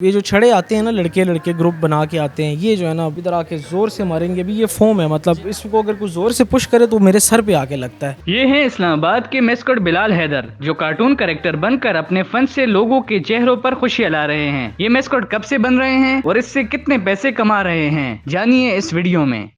ये जो छड़े आते हैं ना, लड़के लड़के ग्रुप बना के आते हैं, ये जो है ना इधर आके ज़ोर से मारेंगे भी। ये फोम है, मतलब इसको अगर कोई ज़ोर से पुश करे तो मेरे सर पे आके लगता है। ये हैं इस्लामाबाद के मेस्कट बिलाल हैदर, जो कार्टून कैरेक्टर बनकर अपने फन से लोगों के चेहरों पर खुशियां ला रहे हैं। ये मेस्कट कब से बन रहे हैं और इससे कितने पैसे कमा रहे हैं, जानिए इस वीडियो में।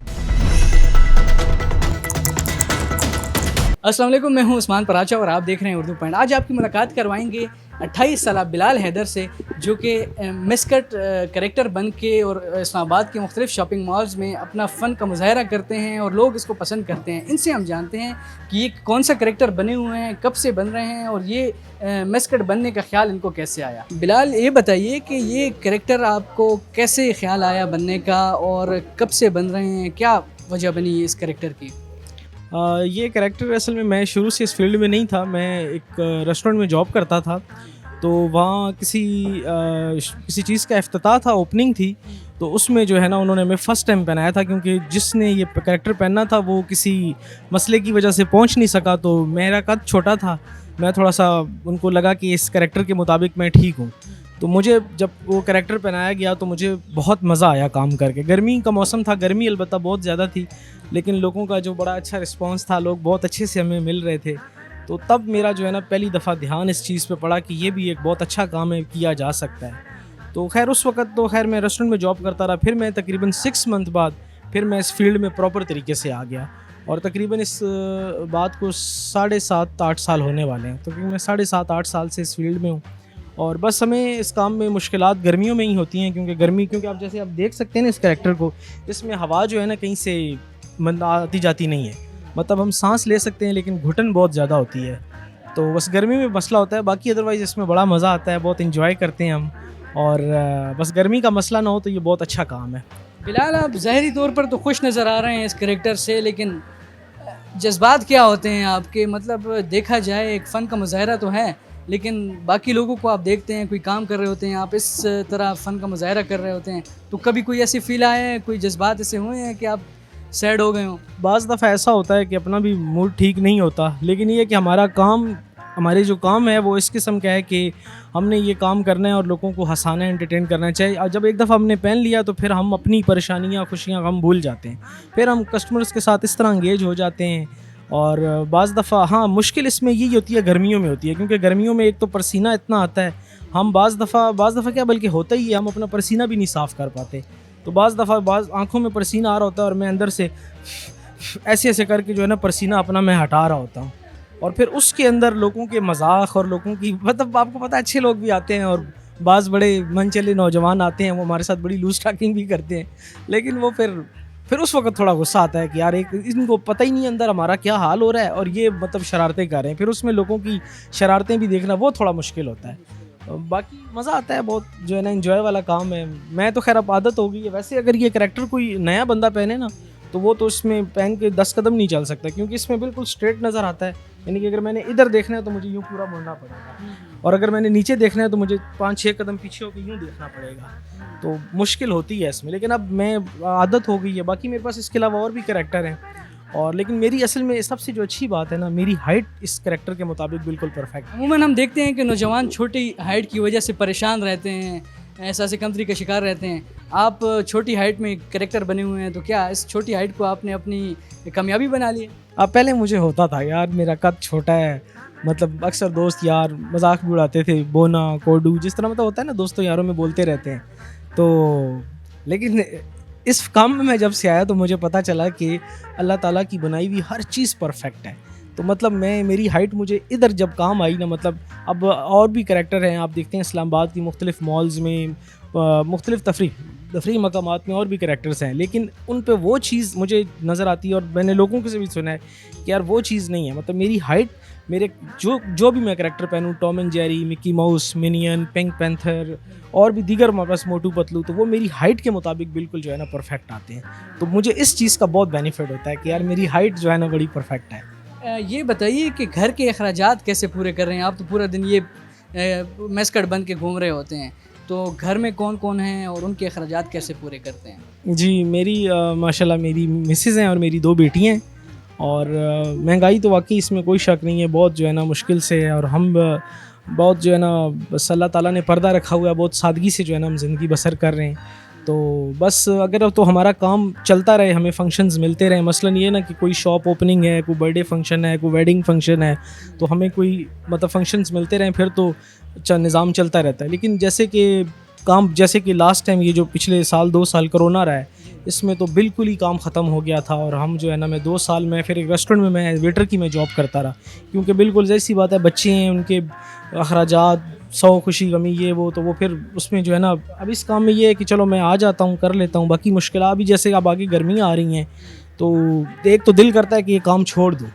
अस्सलाम वालेकुम, मैं हूं उस्मान पराचा और आप देख रहे हैं उर्दू पॉइंट। आज आपकी मुलाकात करवाएंगे 28 साल बिलाल हैदर से, जो कि मेस्कट कैरेक्टर बन के और इस्लामाबाद के मुख्तलिफ शॉपिंग मॉल्स में अपना फ़न का मुजाहरा करते हैं और लोग इसको पसंद करते हैं। इनसे हम जानते हैं कि ये कौन सा कैरेक्टर बने हुए हैं, कब से बन रहे हैं और ये मेस्कट बनने का ख्याल इनको कैसे आया। बिलाल, ये बताइए कि ये कैरेक्टर आपको कैसे ख्याल आया बनने का और कब से बन रहे हैं, क्या वजह बनी इस कैरेक्टर की? ये कैरेक्टर असल में मैं शुरू से इस फील्ड में नहीं था। मैं एक रेस्टोरेंट में जॉब करता था, तो वहाँ किसी चीज़ का इफ्तिताह था, ओपनिंग थी। तो उसमें जो है ना उन्होंने मैं फ़र्स्ट टाइम पहनाया था, क्योंकि जिसने ये कैरेक्टर पहनना था वो किसी मसले की वजह से पहुँच नहीं सका। तो मेरा कद छोटा था, मैं थोड़ा सा उनको लगा कि इस कैरेक्टर के मुताबिक मैं ठीक हूँ। तो मुझे जब वो कैरेक्टर पहनाया गया तो मुझे बहुत मज़ा आया काम करके। गर्मी का मौसम था, गर्मी अलबत्ता बहुत ज़्यादा थी, लेकिन लोगों का जो बड़ा अच्छा रिस्पांस था, लोग बहुत अच्छे से हमें मिल रहे थे। तो तब मेरा जो है ना पहली दफ़ा ध्यान इस चीज़ पे पड़ा कि ये भी एक बहुत अच्छा काम है, किया जा सकता है। तो खैर उस वक़्त तो खैर मैं रेस्टोरेंट में जॉब करता रहा। फिर मैं तकरीबन 6 मंथ बाद फिर मैं इस फील्ड में प्रॉपर तरीके से आ गया, और तकरीबन इस बात को 7.5-8 साल होने वाले हैं। तो मैं 7.5-8 साल से इस फील्ड में हूँ, और बस हमें इस काम में मुश्किलात गर्मियों में ही होती हैं, क्योंकि आप जैसे आप देख सकते हैं ना इस कैरेक्टर को, इसमें हवा जो है ना कहीं से आती जाती नहीं है। मतलब हम सांस ले सकते हैं लेकिन घुटन बहुत ज़्यादा होती है। तो बस गर्मी में मसला होता है, बाकी अदरवाइज़ इसमें बड़ा मज़ा आता है, बहुत इन्जॉय करते हैं हम। और बस गर्मी का मसला ना हो तो ये बहुत अच्छा काम है। बिलाल, आप ज़ाहिरी तौर पर तो खुश नज़र आ रहे हैं इस कैरेक्टर से, लेकिन जज्बात क्या होते हैं आपके? मतलब देखा जाए एक फ़न का मुजाहरा तो है, लेकिन बाकी लोगों को आप देखते हैं, कोई काम कर रहे होते हैं, आप इस तरह फ़न का मुजाहरा कर रहे होते हैं, तो कभी कोई ऐसी फ़ील आया है, कोई जज्बात ऐसे हुए हैं कि आप सैड हो गए हों? बाज़ दफ़ा ऐसा होता है कि अपना भी मूड ठीक नहीं होता, लेकिन ये है कि हमारे जो काम है वो इस किस्म का है कि हमने ये काम करना है और लोगों को हंसाना है, एंटरटेन करना चाहिए। और जब एक दफ़ा हमने पहन लिया तो फिर हम अपनी परेशानियाँ, खुशियाँ, गम भूल जाते हैं। फिर हम कस्टमर्स के साथ इस तरह इंगेज हो जाते हैं। और बाज़ दफ़ा हाँ, मुश्किल इसमें यही होती है, गर्मियों में होती है, क्योंकि गर्मियों में एक तो पसीना इतना आता है, हम बाज़ दफ़ा क्या बल्कि होता ही है, हम अपना पसीना भी नहीं साफ़ कर पाते। तो बाज़ आँखों में पसीना आ रहा होता है और मैं अंदर से ऐसे ऐसे करके जो है ना पसीना अपना मैं हटा रहा होता हूँ। और फिर उसके अंदर लोगों के मजाक और लोगों की, मतलब आपको पता है अच्छे लोग भी आते हैं और बाज़ बड़े मनचले नौजवान आते हैं, वो हमारे साथ बड़ी लूज टॉकिंग भी करते हैं। लेकिन वो फिर उस वक्त थोड़ा गुस्सा आता है कि यार एक इनको पता ही नहीं अंदर हमारा क्या हाल हो रहा है और ये मतलब शरारतें कर रहे हैं। फिर उसमें लोगों की शरारतें भी देखना वो थोड़ा मुश्किल होता है। बाकी मज़ा आता है बहुत, जो है ना एंजॉय वाला काम है। मैं तो खैर अब आदत हो गई है। वैसे अगर ये कैरेक्टर कोई नया बंदा पहने ना, तो वो तो इसमें पहन के 10 कदम नहीं चल सकता, क्योंकि इसमें बिल्कुल स्ट्रेट नज़र आता है। यानी कि अगर मैंने इधर देखना है तो मुझे यूँ पूरा मुड़ना पड़ेगा, और अगर मैंने नीचे देखना है तो मुझे 5-6 कदम पीछे होकर यूँ देखना पड़ेगा। तो मुश्किल होती है इसमें, लेकिन अब मैं आदत हो गई है। बाकी मेरे पास इसके अलावा और भी कैरेक्टर हैं, और लेकिन मेरी असल में सबसे जो अच्छी बात है ना, मेरी हाइट इस कैरेक्टर के मुताबिक बिल्कुल परफेक्ट है। अमूमन हम देखते हैं कि नौजवान छोटी हाइट की वजह से परेशान रहते हैं, एहसास कमतरी का शिकार रहते हैं। आप छोटी हाइट में कैरेक्टर बने हुए हैं, तो क्या इस छोटी हाइट को आपने अपनी कामयाबी बना ली है? अब पहले मुझे होता था यार, मेरा कद छोटा है, मतलब अक्सर दोस्त यार मजाक भी उड़ाते थे, बोना कोडू, जिस तरह मतलब होता है ना दोस्तों यारों में बोलते रहते हैं। तो लेकिन इस काम में मैं जब से आया तो मुझे पता चला कि अल्लाह ताला की बनाई हुई हर चीज़ परफेक्ट है। तो मतलब मेरी हाइट मुझे इधर जब काम आई ना, मतलब अब और भी कैरेक्टर हैं, आप देखते हैं इस्लामाबाद की मुख्तलिफ मॉल्स में, मुख्तलिफ तफरी मकामात में और भी कैरेक्टर्स हैं, लेकिन उन पे वो चीज़ मुझे नज़र आती है, और मैंने लोगों से भी सुना है कि यार वो चीज़ नहीं है। मतलब मेरी हाइट, मेरे जो भी मैं कैरेक्टर पहनूँ, Tom and Jerry, Mickey mouse, minion, pink panther और भी दीगर हमारे पास मोटू पतलू, तो वो मेरी हाइट के मुताबिक बिल्कुल जो है ना परफेक्ट आते हैं। तो मुझे इस चीज़ का बहुत बेनिफिट होता है कि यार मेरी हाइट जो है ना बड़ी परफेक्ट है। ये बताइए कि घर के अखराजात कैसे पूरे कर रहे हैं आप? तो पूरा दिन ये मेस्कट बन के घूम रहे होते हैं, तो घर में कौन कौन हैं और उनके अखराजात कैसे पूरे करते हैं? जी, मेरी माशाल्लाह मेरी मिसेज़ हैं और मेरी 2 बेटियाँ हैं। और महंगाई तो वाकई इसमें कोई शक नहीं है, बहुत जो है ना मुश्किल से है। और हम बहुत जो है ना बस अल्लाह ताला ने पर्दा रखा हुआ है, बहुत सादगी से जो है ना हम ज़िंदगी बसर कर रहे हैं। तो बस अगर तो हमारा काम चलता रहे, हमें फंक्शंस मिलते रहें। मसलन ये ना कि कोई शॉप ओपनिंग है, कोई बर्थडे फंक्शन है, कोई वेडिंग फंक्शन है, तो हमें कोई मतलब फंक्शंस मिलते रहें, फिर तो निज़ाम चलता रहता है। लेकिन जैसे कि लास्ट टाइम ये जो पिछले साल 2 साल कोरोना रहा है, इसमें तो बिल्कुल ही काम ख़त्म हो गया था। और हम जो है ना, मैं 2 साल में फिर एक रेस्टोरेंट में मैं वेटर की मैं जॉब करता रहा, क्योंकि बिल्कुल जैसी बात है, बच्चे हैं, उनके अखराजात, सौ खुशी गमी ये वो, तो वो फिर उसमें जो है ना, अब इस काम में ये है कि चलो मैं आ जाता हूँ, कर लेता हूँ। बाकी मुश्किलात भी, जैसे अब आगे गर्मियाँ आ रही हैं, तो एक तो दिल करता है कि ये काम छोड़ दूँ,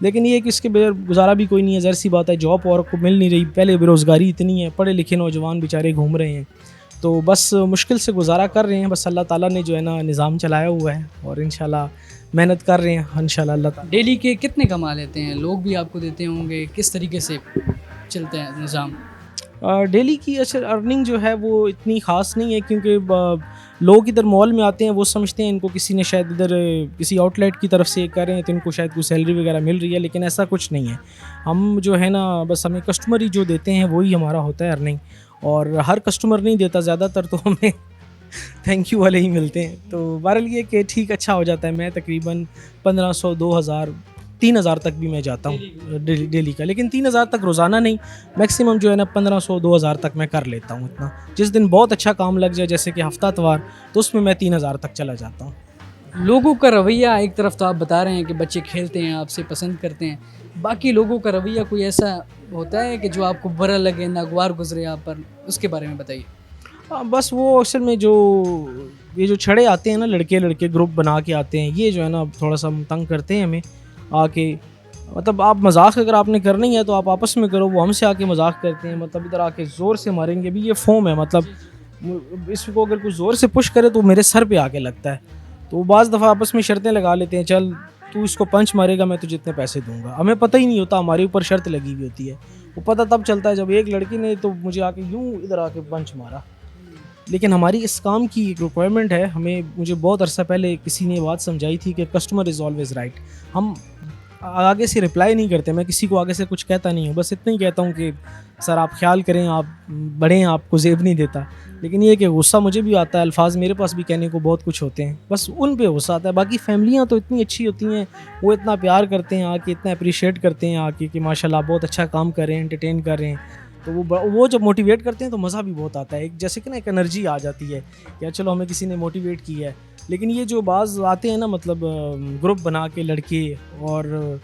लेकिन ये है कि इसके बगैर गुजारा भी कोई नहीं है। ज़ाहिर सी बात है, जॉब और को मिल नहीं रही, पहले बेरोज़गारी इतनी है, पढ़े लिखे नौजवान बेचारे घूम रहे हैं, तो बस मुश्किल से गुजारा कर रहे हैं। बस अल्लाह ताला ने जो है ना निज़ाम चलाया हुआ है, और इंशाल्लाह मेहनत कर रहे हैं इंशाल्लाह अल्लाह ताला। डेली के कितने कमा लेते हैं? लोग भी आपको देते होंगे, किस तरीके से चलते हैं निज़ाम? डेली की अच्छा अर्निंग जो है वो इतनी ख़ास नहीं है, क्योंकि लोग इधर मॉल में आते हैं, वो समझते हैं इनको किसी ने शायद इधर किसी आउटलेट की तरफ से कर रहे हैं, तो इनको शायद कोई सैलरी वगैरह मिल रही है, लेकिन ऐसा कुछ नहीं है। हम जो है ना, बस हमें कस्टमर ही जो देते हैं वही हमारा होता है अर्निंग, और हर कस्टमर नहीं देता, ज़्यादातर तो हमें थैंक यू वाले ही मिलते हैं। तो बहरहाल ये कि ठीक अच्छा हो जाता है। मैं तकरीबन 1500, 2000, 3000 तक भी मैं जाता हूँ डेली का, लेकिन 3000 तक रोज़ाना नहीं, मैक्सिमम जो है ना 1500, 2000 तक मैं कर लेता हूँ इतना। जिस दिन बहुत अच्छा काम लग जाए, जैसे कि हफ्ता तवार, तो उसमें मैं 3000 तक चला जाता हूँ। लोगों का रवैया, एक तरफ तो आप बता रहे हैं कि बच्चे खेलते हैं, आपसे पसंद करते हैं, बाकी लोगों का रवैया कोई ऐसा होता है कि जो आपको बुरा लगे, नागवार गुजरे आप पर, उसके बारे में बताइए। बस वो अक्सर में ये जो छड़े आते हैं ना, लड़के ग्रुप बना के आते हैं, ये जो है ना थोड़ा सा तंग करते हैं हमें आके। मतलब आप मजाक अगर आपने करनी है तो आप आपस में करो, वो हमसे आके मजाक करते हैं, मतलब इधर आके ज़ोर से मारेंगे भी। ये फोम है, मतलब इसको अगर कोई ज़ोर से पुश करे तो मेरे सर पे आके लगता है। तो बाज़ दफ़ा आपस में शर्तें लगा लेते हैं, चल तू इसको पंच मारेगा, मैं तुझे इतने पैसे दूंगा। हमें पता ही नहीं होता, हमारे ऊपर शर्त लगी हुई होती है। वो पता तब चलता है जब एक लड़की ने तो मुझे आके यूँ इधर आके पंच मारा। लेकिन हमारी इस काम की एक रिक्वायरमेंट है, मुझे बहुत अरसा पहले किसी ने बात समझाई थी कि कस्टमर इज़ ऑलवेज़ राइट। हम आगे से रिप्लाई नहीं करते, मैं किसी को आगे से कुछ कहता नहीं हूँ, बस इतना ही कहता हूँ कि सर आप ख्याल करें, आप बड़े हैं, आपको ज़ेब नहीं देता। लेकिन ये कि गुस्सा मुझे भी आता है, अल्फाज मेरे पास भी कहने को बहुत कुछ होते हैं, बस उन पे गुस्सा आता है। बाकी फैमिलियाँ तो इतनी अच्छी होती हैं, वो इतना प्यार करते हैं आके, इतना अप्रिशिएट करते हैं आके कि माशाल्लाह बहुत अच्छा काम कर रहे हैं, एंटरटेन कर रहे हैं। तो वो जब मोटिवेट करते हैं तो मज़ा भी बहुत आता है, एक जैसे कि ना एक एनर्जी आ जाती है कि चलो हमें किसी ने मोटिवेट किया है। लेकिन ये जो बाज़ आते हैं ना, मतलब ग्रुप बना के लड़के और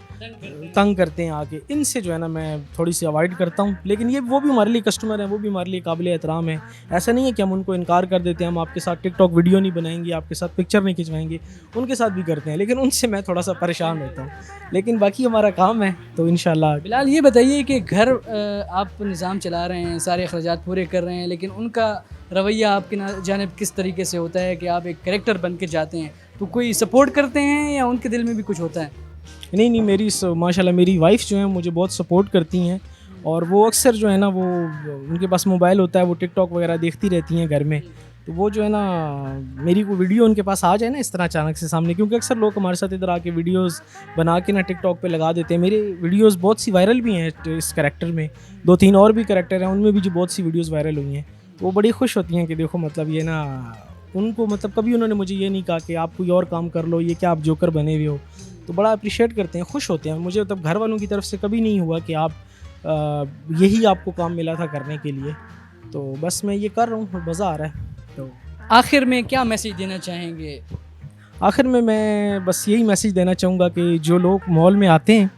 तंग करते हैं आके, इनसे जो है ना मैं थोड़ी सी अवॉइड करता हूँ। लेकिन ये वो भी हमारे लिए कस्टमर हैं, वो भी हमारे लिए काबिल एहतराम है। ऐसा नहीं है कि हम उनको इनकार कर देते हैं, हम आपके साथ टिकटॉक वीडियो नहीं बनाएंगे, आपके साथ पिक्चर नहीं खिंचवाएंगे, उनके साथ भी करते हैं, लेकिन उनसे मैं थोड़ा सा परेशान होता हूँ। लेकिन बाकी हमारा काम है तो इंशाल्लाह। बिलाल, ये बताइए कि घर आप निज़ाम चला रहे हैं, सारे अखराजात पूरे कर रहे हैं, लेकिन उनका रवैया आपके जानिब किस तरीके से होता है कि आप एक कैरेक्टर बन के जाते हैं, तो कोई सपोर्ट करते हैं या उनके दिल में भी कुछ होता है? नहीं, मेरी माशाल्लाह मेरी वाइफ़ जो है मुझे बहुत सपोर्ट करती हैं, और वो अक्सर जो है ना, वो उनके पास मोबाइल होता है, वो टिकटॉक वगैरह देखती रहती हैं घर में। तो वो जो है ना, मेरी कोई वीडियो उनके पास आ जाए ना इस तरह अचानक से सामने, क्योंकि अक्सर लोग हमारे साथ इधर आके वीडियोस बना के ना टिकटॉक पे लगा देते हैं। मेरे वीडियोस बहुत सी वायरल भी हैं इस कैरेक्टर में, 2-3 और भी कैरेक्टर हैं, उनमें भी जो बहुत सी वीडियोस वायरल हुई हैं। तो वो बड़ी खुश होती हैं कि देखो, मतलब ये ना, उनको मतलब कभी उन्होंने मुझे ये नहीं कहा कि आप कोई और काम कर लो, ये क्या आप जोकर बने हुए हो। तो बड़ा अप्रिशिएट करते हैं, खुश होते हैं। मुझे मतलब घर वालों की तरफ से कभी नहीं हुआ कि आप यही आपको काम मिला था करने के लिए, तो बस मैं ये कर रहा हूँ, मज़ा आ रहा है। तो आखिर में क्या मैसेज देना चाहेंगे? आखिर में मैं बस यही मैसेज देना चाहूँगा कि जो लोग मॉल में आते हैं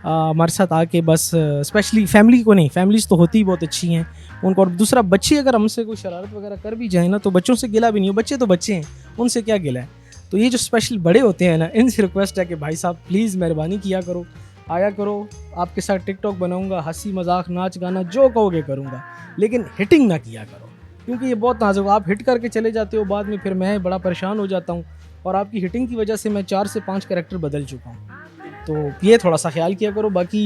हमारे साथ आके, बस स्पेशली फैमिली को नहीं, फैमिलीज़ तो होती ही बहुत अच्छी हैं उनको, और दूसरा बच्चे अगर हमसे कोई शरारत वगैरह कर भी जाए ना, तो बच्चों से गिला भी नहीं हो, बच्चे तो बच्चे हैं, उनसे क्या गिला है। तो ये जो स्पेशल बड़े होते हैं ना, इनसे रिक्वेस्ट है कि भाई साहब प्लीज़ मेहरबानी किया करो, आया करो, आपके साथ टिकटॉक बनाऊँगा, हंसी मजाक नाच गाना जो कहोगे करूँगा, लेकिन हिटिंग ना किया करो, क्योंकि ये बहुत नाजुक, आप हिट करके चले जाते हो, बाद में फिर मैं बड़ा परेशान हो जाता हूँ, और आपकी हिटिंग की वजह से मैं 4 से 5 कैरेक्टर बदल चुका हूँ। तो ये थोड़ा सा ख्याल किया करो। बाकी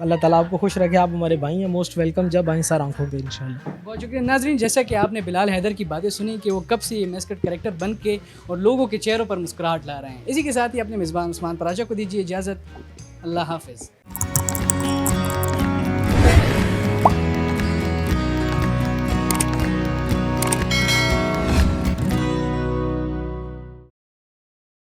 अल्लाह ताला आपको खुश रखे, आप हमारे भाई हैं, मोस्ट वेलकम, जब आएँ सर आंखों पे इंशाल्लाह। बहुत शुक्रिया नाजरीन, जैसा कि आपने बिलाल हैदर की बातें सुनी कि वो कब से ये मैस्कट कैरेक्टर बन के और लोगों के चेहरों पर मुस्कुराहट ला रहे हैं। इसी के साथ ही अपने मेज़बान उस्मान पराचा को दीजिए इजाज़त। अल्लाह हाफ़िज़।